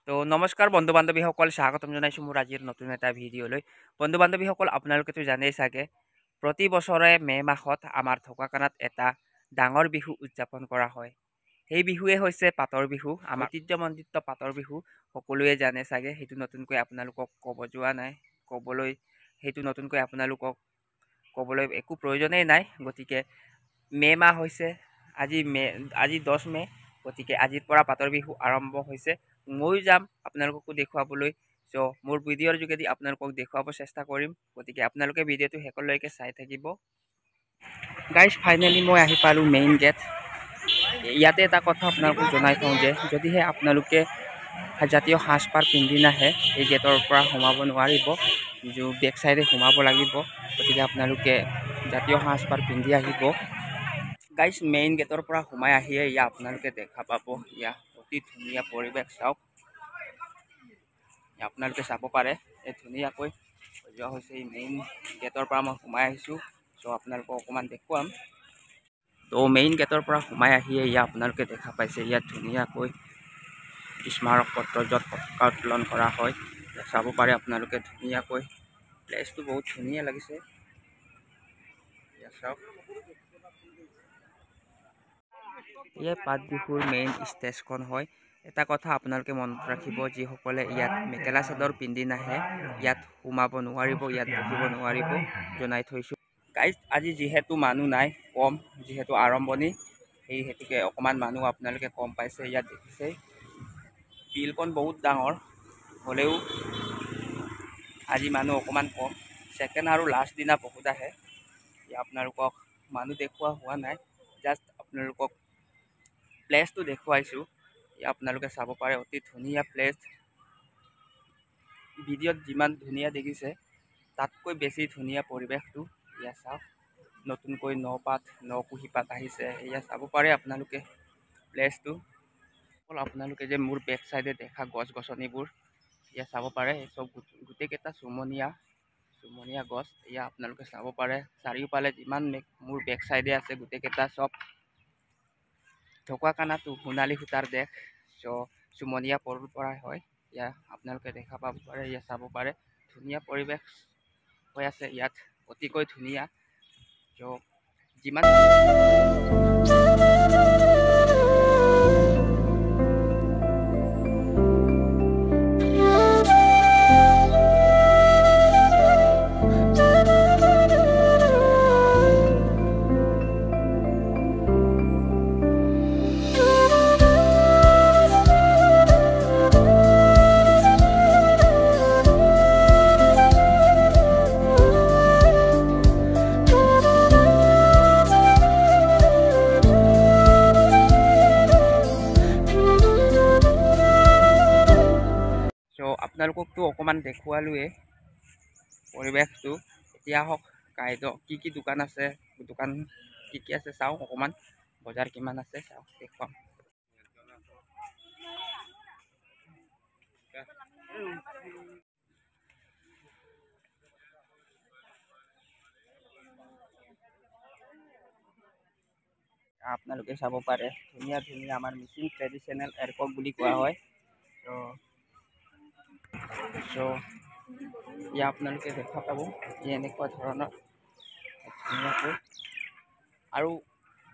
তো নমস্কাৰ বন্ধু বান্ধৱীসকল, স্বাগতম জনাইছোঁ মোৰ আজিৰ নতুন এটা ভিডিঅ'লৈ। বন্ধু বান্ধৱীসকল, আপোনালোকেতো জানেই চাগে প্ৰতি বছৰে মে' মাহত আমাৰ ঢকুৱাখানাত এটা ডাঙৰ বিহু উদযাপন কৰা হয়। সেই বিহুৱে হৈছে পাতৰ বিহু। আমাৰ ঐতিহ্যমণ্ডিত পাতৰ বিহু সকলোৱে জানে চাগে, সেইটো নতুনকৈ আপোনালোকক ক'ব যোৱা নাই। সেইটো নতুনকৈ আপোনালোকক ক'বলৈ একো প্ৰয়োজনেই নাই। গতিকে মে' মাহ হৈছে আজি 10 মে', গতিকে আজিৰ পৰা পাতৰ বিহু আৰম্ভ হৈছে। ময়ো যাম আপোনালোককো দেখুৱাবলৈ। চ' মোৰ ভিডিঅ'ৰ যোগেদি আপোনালোকক দেখুৱাব চেষ্টা কৰিম, গতিকে আপোনালোকে ভিডিঅ'টো শেষলৈকে চাই থাকিব। গাইজ, ফাইনেলি মই আহি পালোঁ মেইন গেট। ইয়াতে এটা কথা আপোনালোকক জনাই থওঁ যে যদিহে আপোনালোকে জাতীয় সাজপাৰ পিন্ধি নাহে, এই গেটৰ পৰা সোমাব নোৱাৰিব, বেক চাইডে সোমাব লাগিব। গতিকে আপোনালোকে জাতীয় সাজপাৰ পিন্ধি আহিব। গাইজ, মেইন গেটৰ পৰা সোমাই আহিয়ে ইয়াত আপোনালোকে দেখা পাব ইয়াত অতি ধুনীয়া পৰিৱেশ। চাওক, আপোনালোকে চাব পাৰে এই ধুনীয়াকৈ সজোৱা হৈছে। এই মেইন গেটৰ পৰা মই সোমাই আহিছোঁ। চ' আপোনালোকক অকণমান দেখুৱাম। তো মেইন গেটৰ পৰা সোমাই আহিয়ে ইয়াত আপোনালোকে দেখা পাইছে ইয়াত ধুনীয়াকৈ স্মাৰক পত্ৰ য'ত পতাকা উত্তোলন কৰা হয়, চাব পাৰে আপোনালোকে ধুনীয়াকৈ। প্লেচটো বহুত ধুনীয়া লাগিছে। চাওক, এয়া পাত বিহুৰ মেইন ষ্টেজখন হয়। এটা কথা আপোনালোকে মনত ৰাখিব, যিসকলে ইয়াত মেখেলা চাদৰ পিন্ধি নাহে ইয়াত সোমাব নোৱাৰিব, ইয়াত বহিব নোৱাৰিব, জনাই থৈছোঁ। গাইজ, আজি যিহেতু মানুহ নাই, কম, যিহেতু আৰম্ভণি, সেই হেতুকে অকণমান মানুহ আপোনালোকে কম পাইছে। ইয়াত দেখিছে ফিল্ডখন বহুত ডাঙৰ হ'লেও আজি মানুহ অকণমান কম। ছেকেণ্ড আৰু লাষ্ট দিনা বহুত আহে। আপোনালোকক মানুহ দেখুওৱা হোৱা নাই, জাষ্ট আপোনালোকক প্লেচটো দেখুৱাইছোঁ। আপোনালোকে চাব পাৰে অতি ধুনীয়া প্লেচ। ভিডিঅ'ত যিমান ধুনীয়া দেখিছে তাতকৈ বেছি ধুনীয়া পৰিৱেশটো। এয়া চাওক, নতুনকৈ নকুঁহি পাত আহিছে। এয়া চাব পাৰে আপোনালোকে প্লেচটো। আপোনালোকে যে মোৰ বেক চাইডে দেখা গছ গছনিবোৰ এয়া চাব পাৰে, চব গোটেইকেইটা চুমনীয়া গছ। এয়া আপোনালোকে চাব পাৰে চাৰিওফালে যিমান মোৰ বেক চাইডে আছে গোটেইকেইটা চব ঢকুৱাখানাটো সোণালী সূতাৰ দেশ। চ' চুমনীয়া পৰাই হয়। এয়া আপোনালোকে দেখা পাব পাৰে, এয়া চাব পাৰে ধুনীয়া পৰিৱেশ হৈ আছে ইয়াত, অতিকৈ ধুনীয়া। চ' যিমান আপোনালোককতো অকণমান দেখুৱালোৱে পৰিৱেশটো। এতিয়া আহক গাইডত কি দোকান আছে, দোকান কি আছে চাওঁ অকণমান, বজাৰ কিমান আছে চাওঁ, দেখুৱাম। আপোনালোকে চাব পাৰে ধুনীয়া ধুনীয়া আমাৰ মিচিং ট্ৰেডিশ্যনেল এৰকক বুলি কোৱা হয়। চ' ইয়াত আপোনালোকে দেখা পাব এনেকুৱা ধৰণৰ ধুনীয়াকৈ, আৰু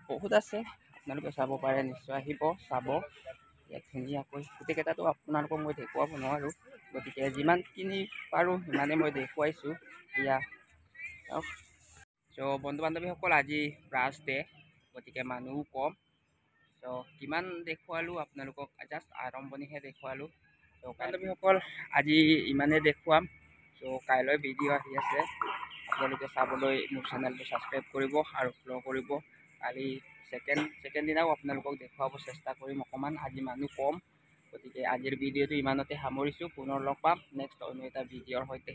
বহুত আছে, আপোনালোকে চাব পাৰে, নিশ্চয় আহিব চাব। ইয়াত ধুনীয়াকৈ গোটেইকেইটাতো আপোনালোকক মই দেখুৱাব নোৱাৰোঁ, গতিকে যিমানখিনি পাৰোঁ সিমানে মই দেখুৱাইছোঁ। এয়া চাওক। চ' বন্ধু বান্ধৱীসকল, আজি ফাৰ্ষ্ট ডে, গতিকে মানুহো কম। চ' কিমান দেখুৱালোঁ আপোনালোকক, জাষ্ট আৰম্ভণিহে দেখুৱালোঁ। চ' বান্ধৱীসকল, আজি ইমানেই দেখুৱাম। চ' কাইলৈ ভিডিঅ' আহি আছে, আপোনালোকে চাবলৈ মোৰ চেনেলটো ছাবস্ক্ৰাইব কৰিব আৰু ফ'ল' কৰিব। কালি ছেকেণ্ড দিনাও আপোনালোকক দেখুৱাব চেষ্টা কৰিম অকণমান। আজি মানুহ কম, গতিকে আজিৰ ভিডিঅ'টো ইমানতে সামৰিছোঁ। পুনৰ লগ পাম নেক্সট অন্য এটা ভিডিঅ'ৰ সৈতে।